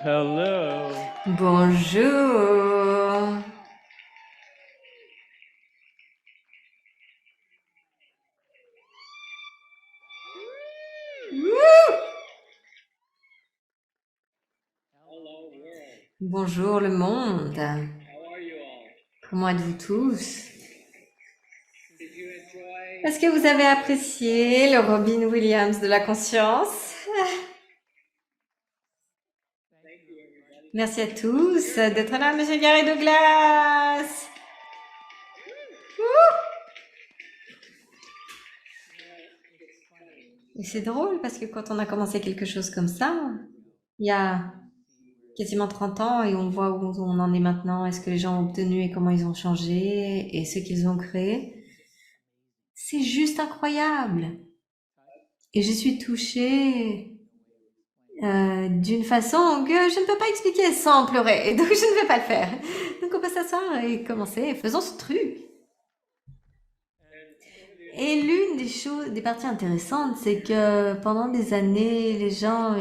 Hello. Bonjour. Bonjour le monde. Comment êtes-vous tous? Est-ce que vous avez apprécié le Robin Williams de la conscience? Merci à tous d'être là, Monsieur Gary Douglas. Et c'est drôle parce que quand on a commencé quelque chose comme ça, il y a quasiment 30 ans et on voit où on en est maintenant, et ce que les gens ont obtenu et comment ils ont changé et ce qu'ils ont créé. C'est juste incroyable. Et je suis touchée d'une façon que je ne peux pas expliquer sans pleurer. Et donc je ne vais pas le faire. Donc on peut s'asseoir et commencer. Faisons ce truc. Et l'une des choses, des parties intéressantes, c'est que pendant des années, les gens,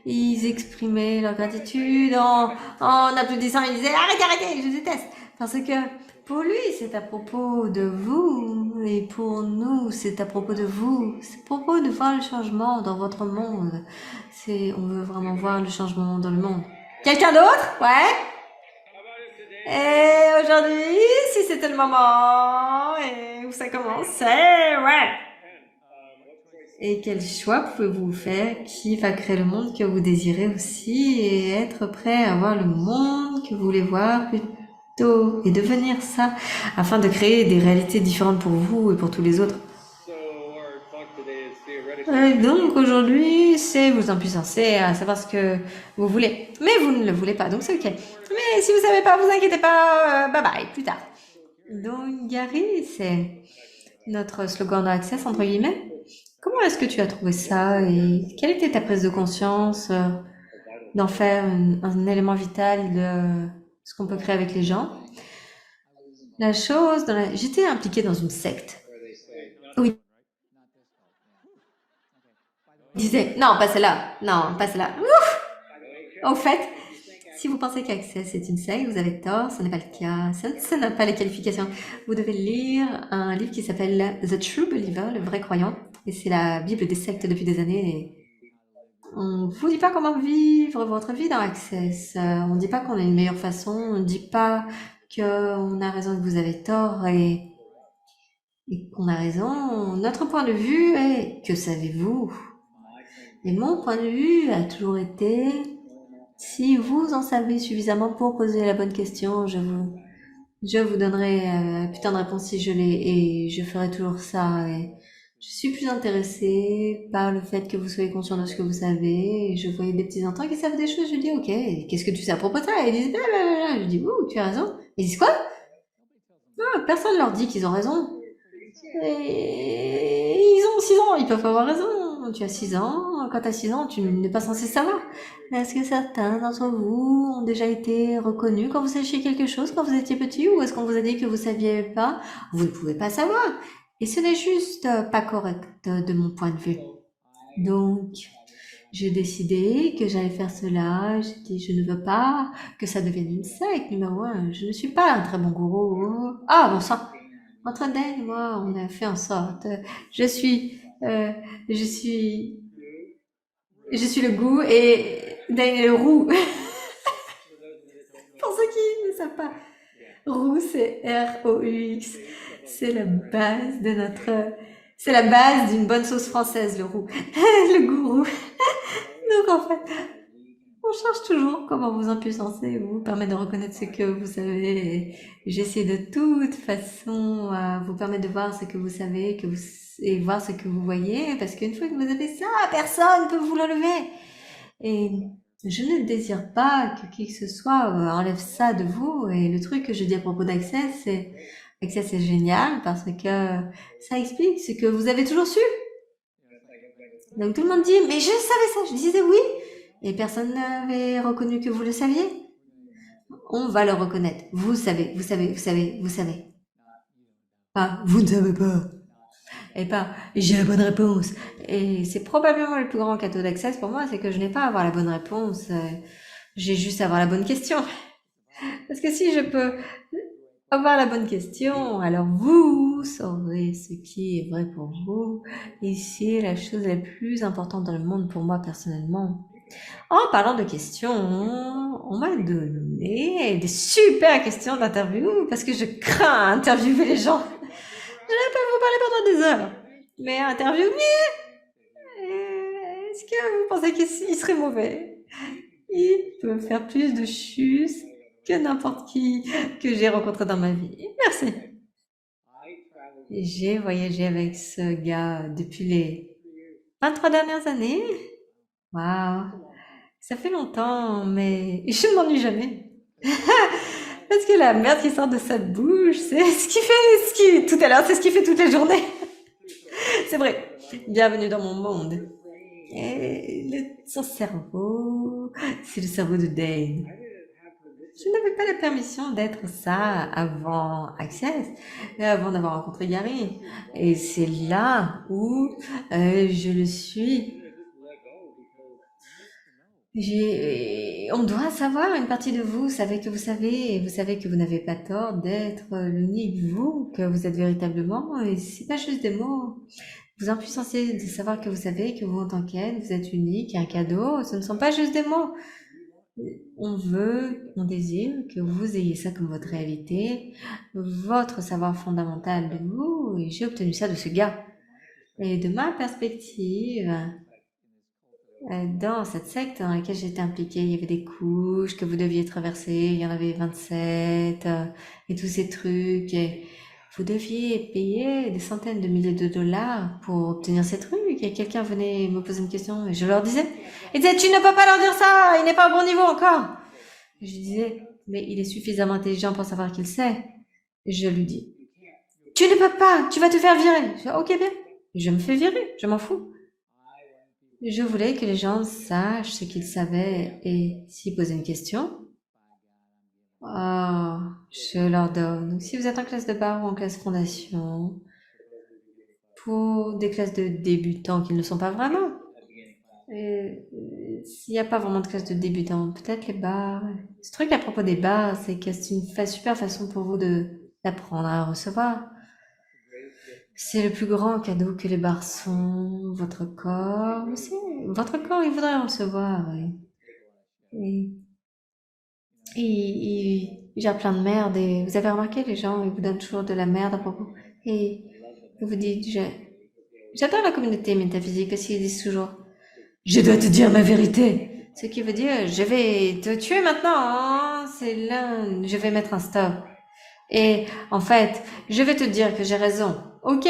ils exprimaient leur gratitude en applaudissant. Ils disaient arrêtez, arrêtez, je déteste. Parce que pour lui, c'est à propos de vous. Et pour nous, c'est à propos de vous. C'est à propos de voir le changement dans votre monde. On veut vraiment voir le changement dans le monde. Quelqu'un d'autre? Ouais? Et aujourd'hui, si c'était le moment, et où ça commence, c'est ouais. Et quel choix pouvez-vous faire qui va créer le monde que vous désirez aussi et être prêt à voir le monde que vous voulez voir plutôt et devenir ça afin de créer des réalités différentes pour vous et pour tous les autres. Donc aujourd'hui, c'est vous impuissancer à savoir ce que vous voulez. Mais vous ne le voulez pas, donc c'est ok. Mais si vous savez pas, vous inquiétez pas, bye bye, plus tard. Donc Gary, c'est notre slogan d'Access, entre guillemets. Comment est-ce que tu as trouvé ça et quelle était ta prise de conscience d'en faire un élément vital de ce qu'on peut créer avec les gens? J'étais impliquée dans une secte. Oui. Il disait, non, pas celle-là, non, pas celle-là. Ouf. Au fait, si vous pensez qu'Access est une secte, vous avez tort, ce n'est pas le cas, ça n'a pas les qualifications. Vous devez lire un livre qui s'appelle The True Believer, le vrai croyant, et c'est la Bible des sectes depuis des années. Et on vous dit pas comment vivre votre vie dans Access, on dit pas qu'on a une meilleure façon, on dit pas qu'on a raison et que vous avez tort et qu'on a raison. Notre point de vue est, que savez-vous? Et mon point de vue a toujours été, si vous en savez suffisamment pour poser la bonne question, je vous donnerai putain de réponse si je l'ai et je ferai toujours ça. Et je suis plus intéressée par le fait que vous soyez conscient de ce que vous savez. Et je voyais des petits enfants qui savent des choses. Je dis ok, qu'est-ce que tu sais à propos de ça? Et ils disent blablabla. Je dis ouh, tu as raison. Ils disent quoi? Non, personne leur dit qu'ils ont raison. Et ils ont 6 ans, ils peuvent avoir raison. Tu as 6 ans, quand tu as 6 ans, tu n'es pas censé savoir. Est-ce que certains d'entre vous ont déjà été reconnus quand vous sachiez quelque chose quand vous étiez petit ou est-ce qu'on vous a dit que vous saviez pas? Vous ne pouvez pas savoir. Et ce n'est juste pas correct de mon point de vue. Donc, j'ai décidé que j'allais faire cela. J'ai dit, je ne veux pas que ça devienne une secte, numéro un. Je ne suis pas un très bon gourou. Ah, bon sang. Entre Dan et moi, on a fait en sorte. Je suis, euh, je suis, je suis le goût et Dan est le roux. Pour ceux qui ne savent pas, roux c'est R-O-U-X. C'est la base de c'est la base d'une bonne sauce française, le roux. Le gourou. Donc en fait, on cherche toujours comment vous impuissancer, vous permettre de reconnaître ce que vous savez. Et j'essaie de toute façon à vous permettre de voir ce que vous savez et voir ce que vous voyez, parce qu'une fois que vous avez ça, personne ne peut vous l'enlever. Et je ne désire pas que qui que ce soit enlève ça de vous. Et le truc que je dis à propos d'Access, c'est génial parce que ça explique ce que vous avez toujours su. Donc tout le monde dit, mais je savais ça. Je disais oui. Et personne n'avait reconnu que vous le saviez. On va le reconnaître. Vous savez, vous savez, vous savez, vous savez. Pas, vous ne savez pas. Et pas, j'ai la bonne réponse. Et c'est probablement le plus grand cadeau d'Access pour moi, c'est que je n'ai pas à avoir la bonne réponse. J'ai juste à avoir la bonne question. Parce que si je peux avoir la bonne question, alors vous saurez ce qui est vrai pour vous. Et c'est la chose la plus importante dans le monde pour moi personnellement. En parlant de questions, on m'a donné des super questions d'interview parce que je crains à interviewer les gens. Je peux vous parler pendant des heures. Mais interview, est-ce que vous pensez qu'il serait mauvais? Il peut faire plus de choses que n'importe qui que j'ai rencontré dans ma vie. Merci. J'ai voyagé avec ce gars depuis les 23 dernières années. Waouh, ça fait longtemps, mais je ne m'ennuie jamais. Parce que la merde qui sort de sa bouche, c'est tout à l'heure, c'est ce qu'il fait toutes les journées. C'est vrai. Bienvenue dans mon monde. Et son cerveau, c'est le cerveau de Dane. Je n'avais pas la permission d'être ça avant Access, avant d'avoir rencontré Gary. Et c'est là où je le suis. On doit savoir une partie de vous, savez que vous savez, et vous savez que vous n'avez pas tort d'être l'unique vous, que vous êtes véritablement, et c'est pas juste des mots. Vous êtes plus censé de savoir que vous savez que vous en tant qu'être, vous êtes unique, un cadeau, ce ne sont pas juste des mots. On désire que vous ayez ça comme votre réalité, votre savoir fondamental de vous, et j'ai obtenu ça de ce gars. Et de ma perspective, dans cette secte dans laquelle j'étais impliquée, il y avait des couches que vous deviez traverser, il y en avait 27, et tous ces trucs, et vous deviez payer des centaines de milliers de dollars pour obtenir ces trucs, et quelqu'un venait me poser une question, et je leur disais, il disait, tu ne peux pas leur dire ça, il n'est pas au bon niveau encore. Et je disais, mais il est suffisamment intelligent pour savoir qu'il sait. Et je lui dis, tu ne peux pas, tu vas te faire virer. Je dis, ok, bien, je me fais virer, je m'en fous. Je voulais que les gens sachent ce qu'ils savaient et s'ils posaient une question, oh, je leur donne. Donc, si vous êtes en classe de bar ou en classe fondation, pour des classes de débutants qui ne le sont pas vraiment, s'il n'y a pas vraiment de classe de débutants, peut-être les bars. Ce truc à propos des bars, c'est que c'est une super façon pour vous d'apprendre à recevoir. C'est le plus grand cadeau que les bars sont, votre corps aussi. Votre corps, il voudrait recevoir. Il gère plein de merde et vous avez remarqué, les gens, ils vous donnent toujours de la merde à propos. Et vous dites, j'adore la communauté métaphysique parce qu'ils disent toujours, je dois te dire ma vérité. Ce qui veut dire, je vais te tuer maintenant, hein. C'est là, je vais mettre un stop. Et en fait, je vais te dire que j'ai raison. Ok.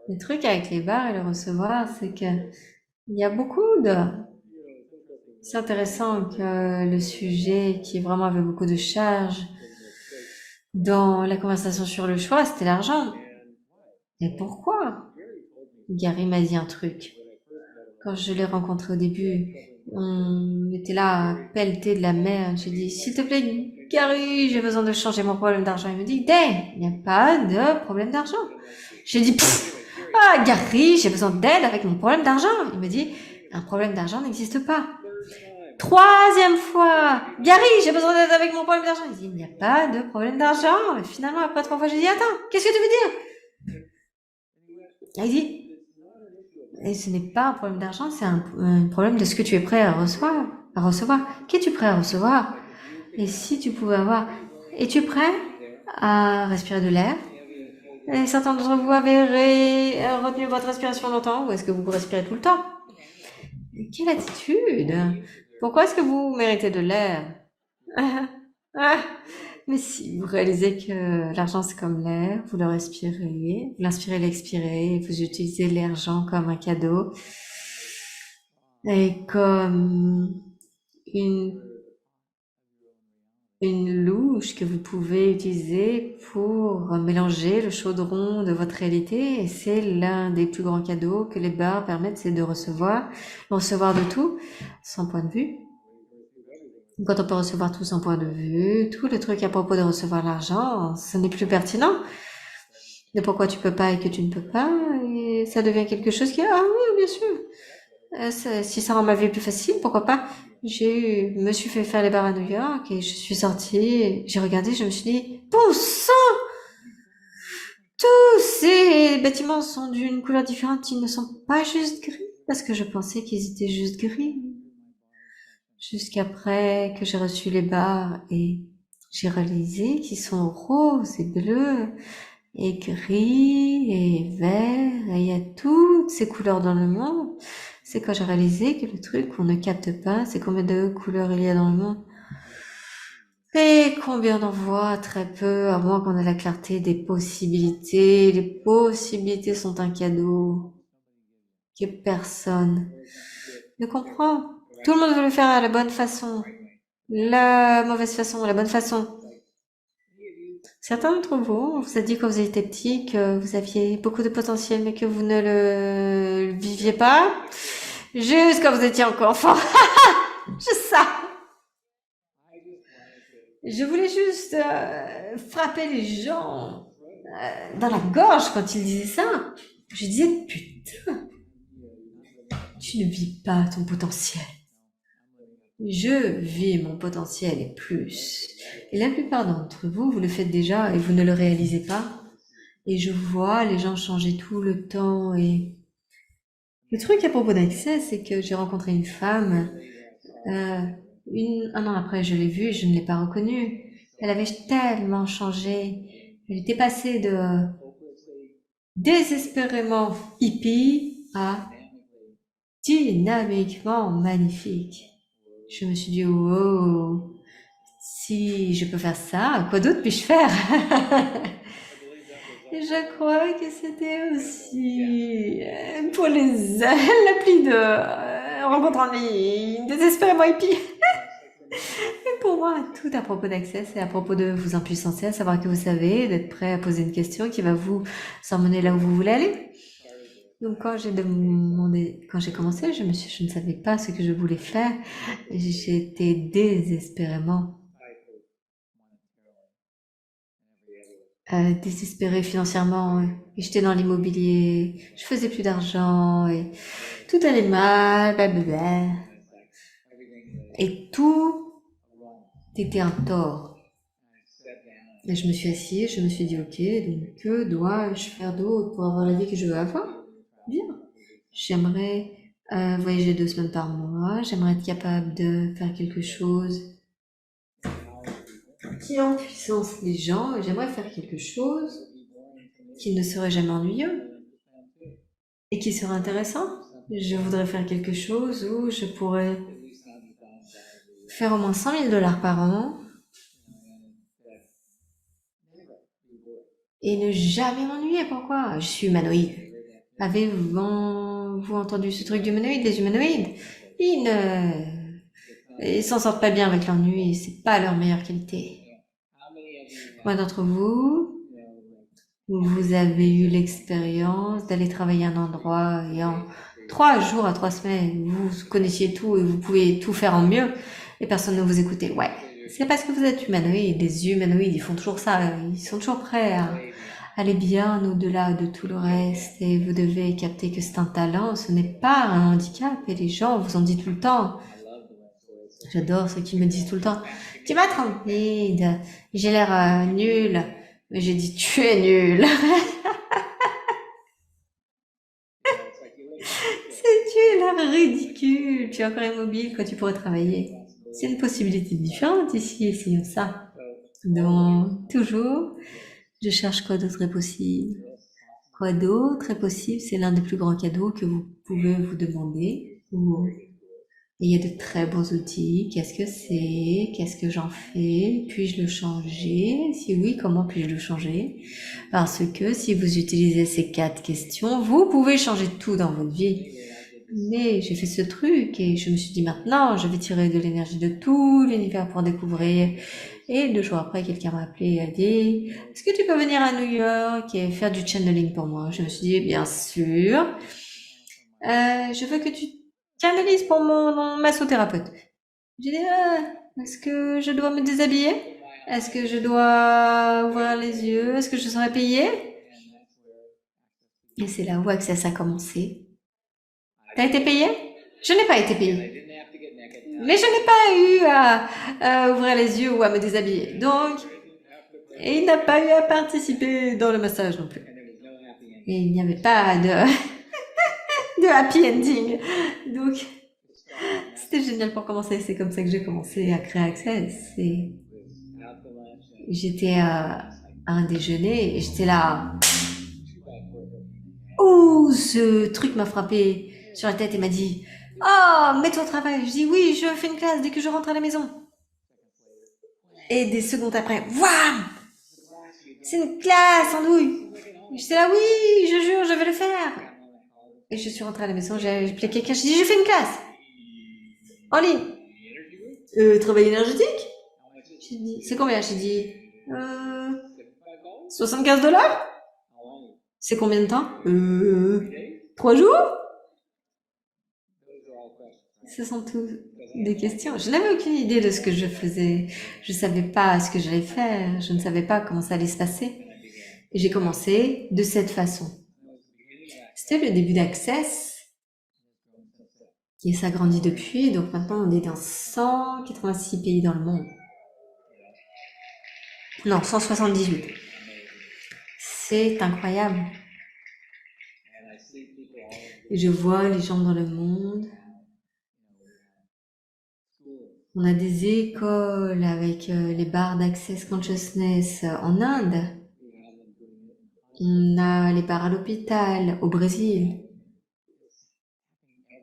Le truc avec les bars et le recevoir, c'est que il y a beaucoup de... C'est intéressant que le sujet qui vraiment avait beaucoup de charge dans la conversation sur le choix, c'était l'argent. Mais pourquoi? Gary m'a dit un truc. Quand je l'ai rencontré au début, on était là à pelleter de la merde. J'ai dit, s'il te plaît, Gary, j'ai besoin de changer mon problème d'argent. Il me dit, Dave, il n'y a pas de problème d'argent. J'ai dit, ah, Gary, j'ai besoin d'aide avec mon problème d'argent. Il me dit, un problème d'argent n'existe pas. Troisième fois, Gary, j'ai besoin d'aide avec mon problème d'argent. Il dit, il n'y a pas de problème d'argent. Et finalement, après 3 fois, j'ai dit, attends, qu'est-ce que tu veux dire? Il dit, et ce n'est pas un problème d'argent, c'est un problème de ce que tu es prêt à recevoir. Qu'es-tu prêt à recevoir? Et si tu pouvais avoir, es-tu prêt à respirer de l'air? Et certains d'entre vous avez retenu votre respiration longtemps, ou est-ce que vous respirez tout le temps? Quelle attitude! Pourquoi est-ce que vous méritez de l'air? Mais si vous réalisez que l'argent c'est comme l'air, vous le respirez, vous l'inspirez, l'expirez, vous utilisez l'argent comme un cadeau et comme une louche que vous pouvez utiliser pour mélanger le chaudron de votre réalité. Et c'est l'un des plus grands cadeaux que les bars permettent, c'est de recevoir de tout, sans point de vue. Quand on peut recevoir tout son point de vue, tout le truc à propos de recevoir l'argent, ce n'est plus pertinent. De pourquoi tu peux pas et que tu ne peux pas, et ça devient quelque chose qui, ah oui, bien sûr. Si ça rend ma vie plus facile, pourquoi pas? Me suis fait faire les bars à New York et je suis sortie, j'ai regardé, je me suis dit, bon sang, tous ces bâtiments sont d'une couleur différente, ils ne sont pas juste gris, parce que je pensais qu'ils étaient juste gris. Jusqu'après que j'ai reçu les bars et j'ai réalisé qu'ils sont roses et bleus et gris et vert et il y a toutes ces couleurs dans le monde. C'est quand j'ai réalisé que le truc qu'on ne capte pas, c'est combien de couleurs il y a dans le monde. Et combien on en voit très peu, à moins qu'on ait la clarté des possibilités. Les possibilités sont un cadeau que personne ne comprend. Tout le monde veut le faire à la bonne façon. La mauvaise façon, la bonne façon. Certains d'entre vous, on vous a dit quand vous étiez petit que vous aviez beaucoup de potentiel mais que vous ne le viviez pas. Juste quand vous étiez encore enfant. Juste ça. Je voulais juste frapper les gens dans la gorge quand ils disaient ça. Je disais, putain, tu ne vis pas ton potentiel. Je vis mon potentiel et plus. Et la plupart d'entre vous, vous le faites déjà et vous ne le réalisez pas. Et je vois les gens changer tout le temps. Et le truc à propos d'Access, c'est que j'ai rencontré une femme. euh, un an après, je l'ai vue et je ne l'ai pas reconnue. Elle avait tellement changé. Elle était passée de désespérément hippie à dynamiquement magnifique. Je me suis dit, wow, si je peux faire ça, quoi d'autre puis-je faire? Et je crois que c'était aussi pour les l'appli de rencontre en ligne, désespérément hippie. Et pour moi, tout à propos d'Access, c'est à propos de vous impuissancer, à savoir que vous savez, d'être prêt à poser une question qui va vous emmener là où vous voulez aller. Donc quand j'ai commencé, je ne savais pas ce que je voulais faire. J'étais désespérément désespérée financièrement. Et j'étais dans l'immobilier, je faisais plus d'argent et tout allait mal, blablabla. Et tout était un tort. Et je me suis assise, je me suis dit, ok, donc que dois-je faire d'autre pour avoir la vie que je veux avoir? Bien. J'aimerais voyager 2 semaines par mois, j'aimerais être capable de faire quelque chose qui en puissance les gens, et j'aimerais faire quelque chose qui ne serait jamais ennuyeux et qui serait intéressant. Je voudrais faire quelque chose où je pourrais faire au moins 100 000 $ par an et ne jamais m'ennuyer. Pourquoi? Je suis humanoïde. Avez-vous entendu ce truc d'humanoïde? Les humanoïdes, ils s'en sortent pas bien avec l'ennui, c'est pas leur meilleure qualité. Moi d'entre vous, vous avez eu l'expérience d'aller travailler à un endroit et en 3 jours à 3 semaines, vous connaissiez tout et vous pouvez tout faire en mieux et personne ne vous écoutait. Ouais, c'est parce que vous êtes humanoïde. Les humanoïdes, ils font toujours ça. Ils sont toujours prêts à aller bien au-delà de tout le reste et vous devez capter que c'est un talent, ce n'est pas un handicap et les gens vous en disent tout le temps. J'adore ceux qui me disent tout le temps, tu vas tranquille, j'ai l'air nul. Mais j'ai dit, tu es nul. Tu es l'air ridicule. Tu es encore immobile quand tu pourrais travailler. C'est une possibilité différente ici, essayons ça. Donc, toujours, je cherche quoi d'autre est possible. Quoi d'autre est possible, c'est l'un des plus grands cadeaux que vous pouvez vous demander. Il y a de très bons outils. Qu'est-ce que c'est? Qu'est-ce que j'en fais? Puis-je le changer? Si oui, comment puis-je le changer? Parce que si vous utilisez ces 4 questions, vous pouvez changer tout dans votre vie. Mais j'ai fait ce truc et je me suis dit maintenant, je vais tirer de l'énergie de tout l'univers pour découvrir. Et 2 jours après, quelqu'un m'a appelé et a dit, est-ce que tu peux venir à New York et faire du channeling pour moi? Je me suis dit, bien sûr. Je veux que tu canalises pour mon massothérapeute. J'ai dit, est-ce que je dois me déshabiller? Est-ce que je dois ouvrir les yeux? Est-ce que je serai payée? Et c'est là où Access a commencé. T'as été payé? Je n'ai pas été payée. Mais je n'ai pas eu à ouvrir les yeux ou à me déshabiller. Donc, et il n'a pas eu à participer dans le massage non plus. Et il n'y avait pas de happy ending. Donc, c'était génial pour commencer. C'est comme ça que j'ai commencé à créer Access. J'étais à un déjeuner et j'étais là. Oh, ce truc m'a frappé sur la tête et m'a dit oh, mets-toi au travail. Je dis oui, je fais une classe dès que je rentre à la maison. Et des secondes après, wham, c'est une classe, andouille. J'étais là, oui, je jure, je vais le faire. Et je suis rentrée à la maison, j'ai appelé quelqu'un, je dis, je fais une classe. En ligne. Travail énergétique? J'ai dit, c'est combien? J'ai dit, 75 $? C'est combien de temps? 3 jours? Ce sont tous des questions. Je n'avais aucune idée de ce que je faisais. Je savais pas ce que j'allais faire. Je ne savais pas comment ça allait se passer. Et j'ai commencé de cette façon. C'était le début d'Access. Et ça grandit depuis. Donc maintenant, on est dans 186 pays dans le monde. Non, 178. C'est incroyable. Et je vois les gens dans le monde. On a des écoles avec les bars d'Access Consciousness en Inde. On a les bars à l'hôpital au Brésil.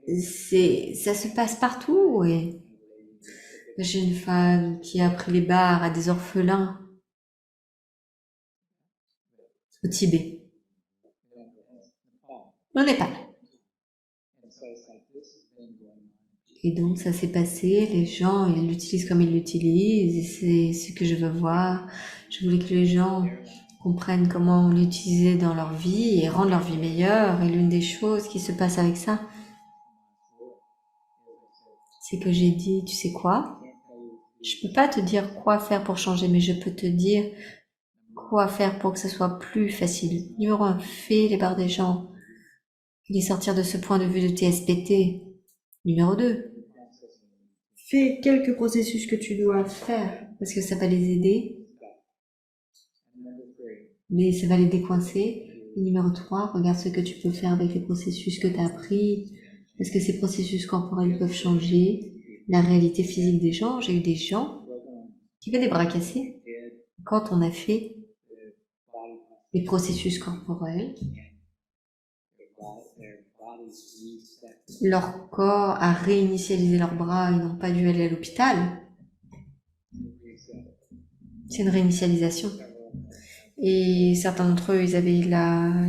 Ça se passe partout. Et j'ai une femme qui a pris les bars à des orphelins au Tibet. Au Népal. Et donc ça s'est passé, les gens ils l'utilisent comme ils l'utilisent, et c'est ce que je veux voir. Je voulais que les gens comprennent comment l'utiliser dans leur vie et rendre leur vie meilleure. Et l'une des choses qui se passe avec ça, c'est que j'ai dit, tu sais quoi? Je peux pas te dire quoi faire pour changer, mais je peux te dire quoi faire pour que ce soit plus facile. Numéro 1, fais les barres des gens. Les sortir de ce point de vue de TSPT. Numéro 2, fais quelques processus que tu dois faire parce que ça va les aider, mais ça va les décoincer. Et numéro 3, regarde ce que tu peux faire avec les processus que tu as appris parce que ces processus corporels peuvent changer la réalité physique des gens. J'ai eu des gens qui avaient des bras cassés. Quand on a fait les processus corporels, leur corps a réinitialisé leurs bras, ils n'ont pas dû aller à l'hôpital. C'est une réinitialisation. Et certains d'entre eux, ils avaient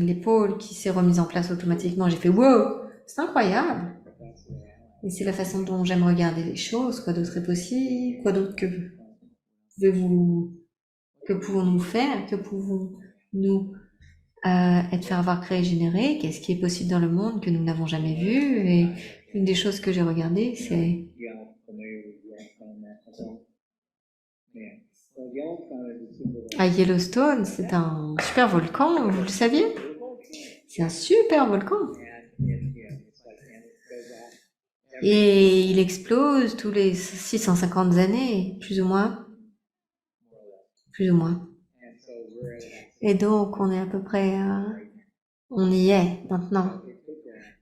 l'épaule qui s'est remise en place automatiquement. J'ai fait wow, c'est incroyable. Et c'est la façon dont j'aime regarder les choses. Quoi d'autre est possible? Quoi d'autre que pouvons-nous faire? Que pouvons-nous être faire avoir créé générer? Qu'est-ce qui est possible dans le monde que nous n'avons jamais vu? Et une des choses que j'ai regardées, c'est à Yellowstone, c'est un super volcan, vous le saviez? C'est un super volcan. Et il explose tous les 650 années, plus ou moins. Plus ou moins. Et donc, on est à peu près... on y est maintenant.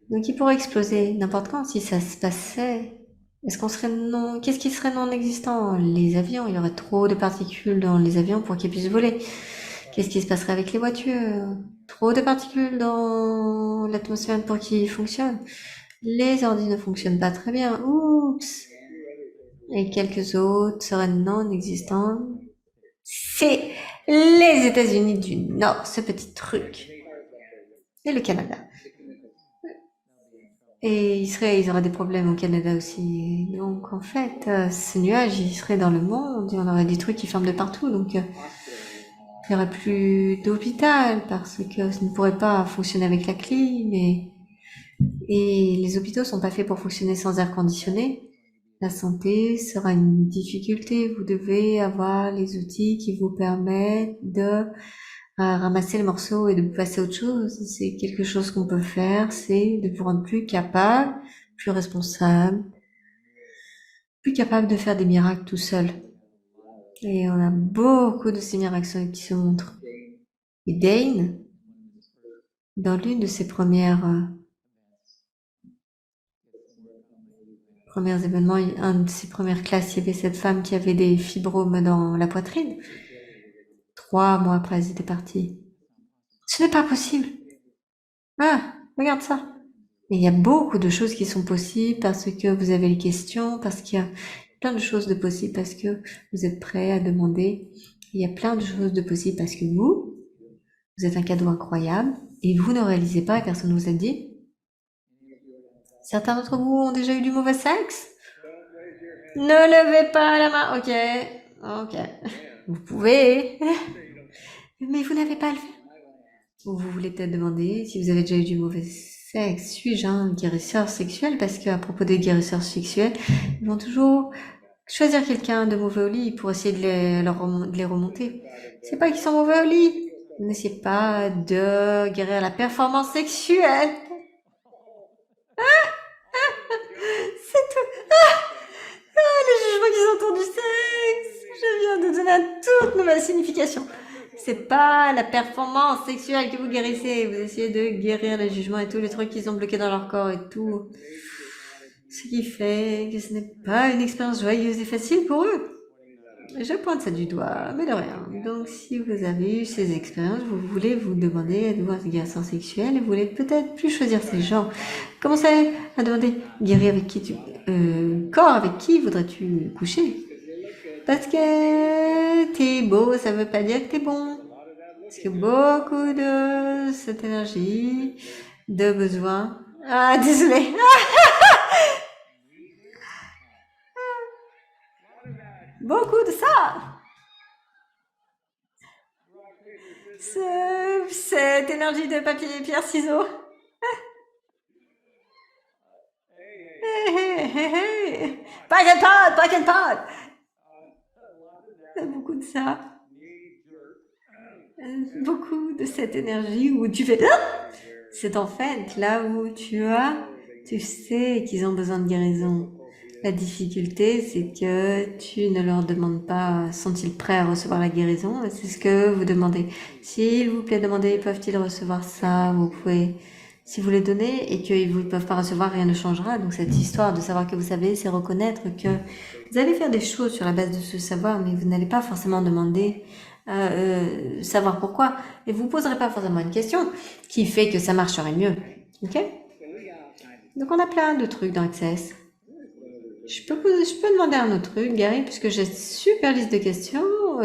Donc, il pourrait exploser n'importe quand si ça se passait. Est-ce qu'on serait non... Qu'est-ce qui serait non existant? Les avions, il y aurait trop de particules dans les avions pour qu'ils puissent voler. Qu'est-ce qui se passerait avec les voitures? Trop de particules dans l'atmosphère pour qu'ils fonctionnent. Les ordi ne fonctionnent pas très bien. Oups. Et quelques autres seraient non existants. C'est les États-Unis du Nord, ce petit truc. Et le Canada. Et ils auraient des problèmes au Canada aussi. Donc en fait, ce nuage, il serait dans le monde et on aurait des trucs qui ferment de partout. Donc il n'y aurait plus d'hôpital parce que ça ne pourrait pas fonctionner avec la clim. Et les hôpitaux sont pas faits pour fonctionner sans air conditionné. La santé sera une difficulté. Vous devez avoir les outils qui vous permettent de ramasser les morceaux et de passer à autre chose. C'est quelque chose qu'on peut faire, c'est de vous rendre plus capable plus responsable, plus capable de faire des miracles tout seul. Et on a beaucoup de ces miracles qui se montrent. Et Dane, dans l'une de ses premiers événements, un de ses premières classes, il y avait cette femme qui avait des fibromes dans la poitrine. 3 mois après, ils étaient partis. Ce n'est pas possible. Ah, regarde ça. Mais il y a beaucoup de choses qui sont possibles parce que vous avez les questions, parce qu'il y a plein de choses de possibles, parce que vous êtes prêt à demander. Il y a plein de choses de possibles parce que vous êtes un cadeau incroyable et vous ne réalisez pas et personne ne vous a dit. Certains d'entre vous ont déjà eu du mauvais sexe? Ne levez pas la main. Ok. Vous pouvez. Mais vous n'avez pas à le faire. Ou vous voulez peut-être demander si vous avez déjà eu du mauvais sexe. Suis-je un guérisseur sexuel? Parce qu'à propos des guérisseurs sexuels, ils vont toujours choisir quelqu'un de mauvais au lit pour essayer de les remonter. C'est pas qu'ils sont mauvais au lit. N'essayez pas de guérir la performance sexuelle. C'est tout. Les jugements qui sont autour du sexe. Je viens de donner une toute nouvelle signification. C'est pas la performance sexuelle que vous guérissez. Vous essayez de guérir les jugements et tous les trucs qu'ils ont bloqués dans leur corps et tout. Ce qui fait que ce n'est pas une expérience joyeuse et facile pour eux. Je pointe ça du doigt, mais de rien. Donc, si vous avez eu ces expériences, vous voulez vous demander de voir des guérisseurs sexuels et vous voulez peut-être plus choisir ces gens. Commencez à demander, guérir avec qui corps avec qui voudrais-tu coucher? Parce que t'es beau, ça veut pas dire que t'es bon. Parce que beaucoup de cette énergie, de besoin. Ah, désolé. Beaucoup de ça. Cette énergie de papier, pierre, ciseaux. Pack and pot. Beaucoup de ça. Beaucoup de cette énergie où tu fais... C'est en fait là où tu sais qu'ils ont besoin de guérison. La difficulté, c'est que tu ne leur demandes pas sont-ils prêts à recevoir la guérison. C'est ce que vous demandez. S'il vous plaît, demandez peuvent-ils recevoir ça. Vous pouvez, si vous les donnez et qu'ils ne peuvent pas recevoir, rien ne changera. Donc cette histoire de savoir que vous savez, c'est reconnaître que vous allez faire des choses sur la base de ce savoir, mais vous n'allez pas forcément demander savoir pourquoi. Et vous poserez pas forcément une question qui fait que ça marcherait mieux. Ok? Donc on a plein de trucs dans Access. Je peux demander un autre truc, Gary, puisque j'ai une super liste de questions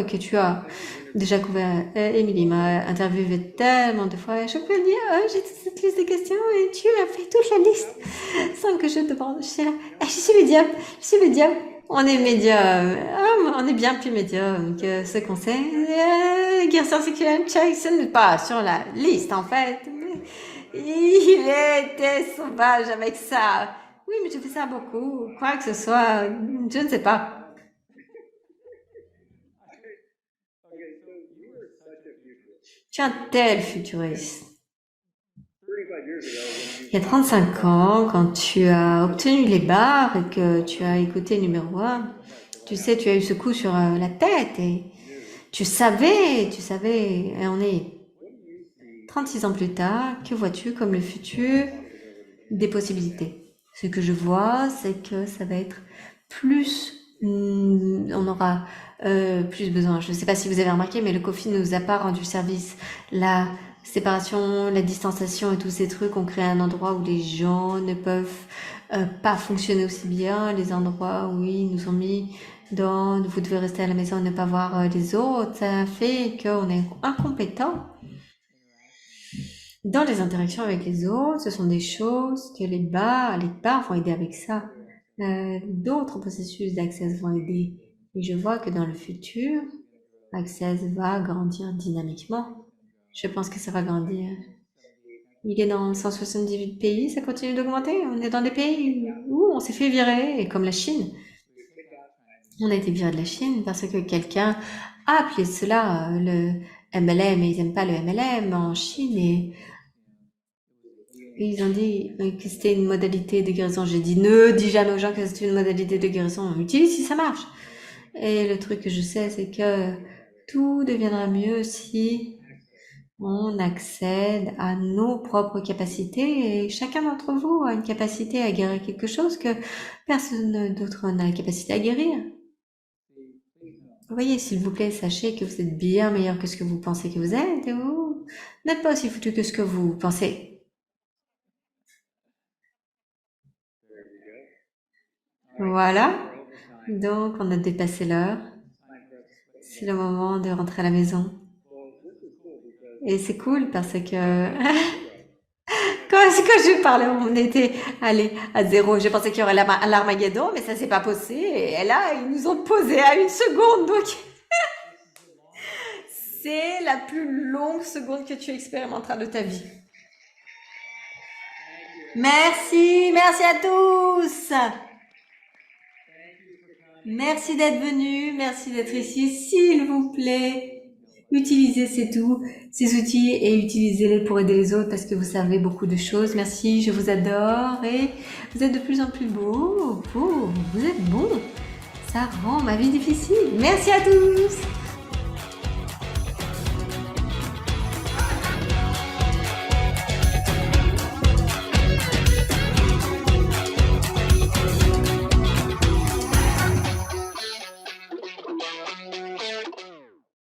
que tu as déjà couvert. Émilie m'a interviewé tellement de fois et je peux dire, j'ai toute cette liste de questions et tu as fait toute la liste sans que je te demande. Je suis là, je suis médium. On est médium. On est bien plus médium que ce qu'on sait. Guérisseur sexuel, check, ce n'est pas sur la liste en fait. Il était sauvage avec ça. Oui, mais je fais ça beaucoup. Quoi que ce soit, je ne sais pas. Tu es un tel futuriste. Il y a 35 ans, quand tu as obtenu les barres et que tu as écouté numéro 1, tu sais, tu as eu ce coup sur la tête et tu savais, et on est 36 ans plus tard, que vois-tu comme le futur des possibilités? Ce que je vois, c'est que ça va être plus, on aura plus besoin. Je ne sais pas si vous avez remarqué, mais le Covid ne nous a pas rendu service. La séparation, la distanciation et tous ces trucs ont créé un endroit où les gens ne peuvent pas fonctionner aussi bien. Les endroits où ils nous ont mis dans vous devez rester à la maison et ne pas voir les autres, ça fait qu'on est incompétent dans les interactions avec les autres. Ce sont des choses que les bars vont aider avec ça. D'autres processus d'access vont aider. Et je vois que dans le futur, Access va grandir dynamiquement. Je pense que ça va grandir. Il est dans 178 pays, ça continue d'augmenter. On est dans des pays où on s'est fait virer, et comme la Chine. On a été viré de la Chine parce que quelqu'un a appelé cela le MLM, et ils n'aiment pas le MLM en Chine, et ils ont dit que c'était une modalité de guérison. J'ai dit, ne dis jamais aux gens que c'est une modalité de guérison. On utilise si ça marche. Et le truc que je sais, c'est que tout deviendra mieux si on accède à nos propres capacités et chacun d'entre vous a une capacité à guérir quelque chose que personne d'autre n'a la capacité à guérir. Vous voyez, s'il vous plaît, sachez que vous êtes bien meilleur que ce que vous pensez que vous êtes et vous n'êtes pas aussi foutu que ce que vous pensez. Voilà. Donc, on a dépassé l'heure. C'est le moment de rentrer à la maison. Et c'est cool parce que quand je parlais, on était allé à zéro. Je pensais qu'il y aurait l'Armageddon, mais ça s'est pas posé. Et là, ils nous ont posé à une seconde. Donc, c'est la plus longue seconde que tu expérimenteras de ta vie. Merci, merci à tous. Merci d'être venus, merci d'être ici. S'il vous plaît, utilisez ces outils et utilisez-les pour aider les autres parce que vous savez beaucoup de choses. Merci, je vous adore et vous êtes de plus en plus beaux. Vous êtes bons. Ça rend ma vie difficile. Merci à tous.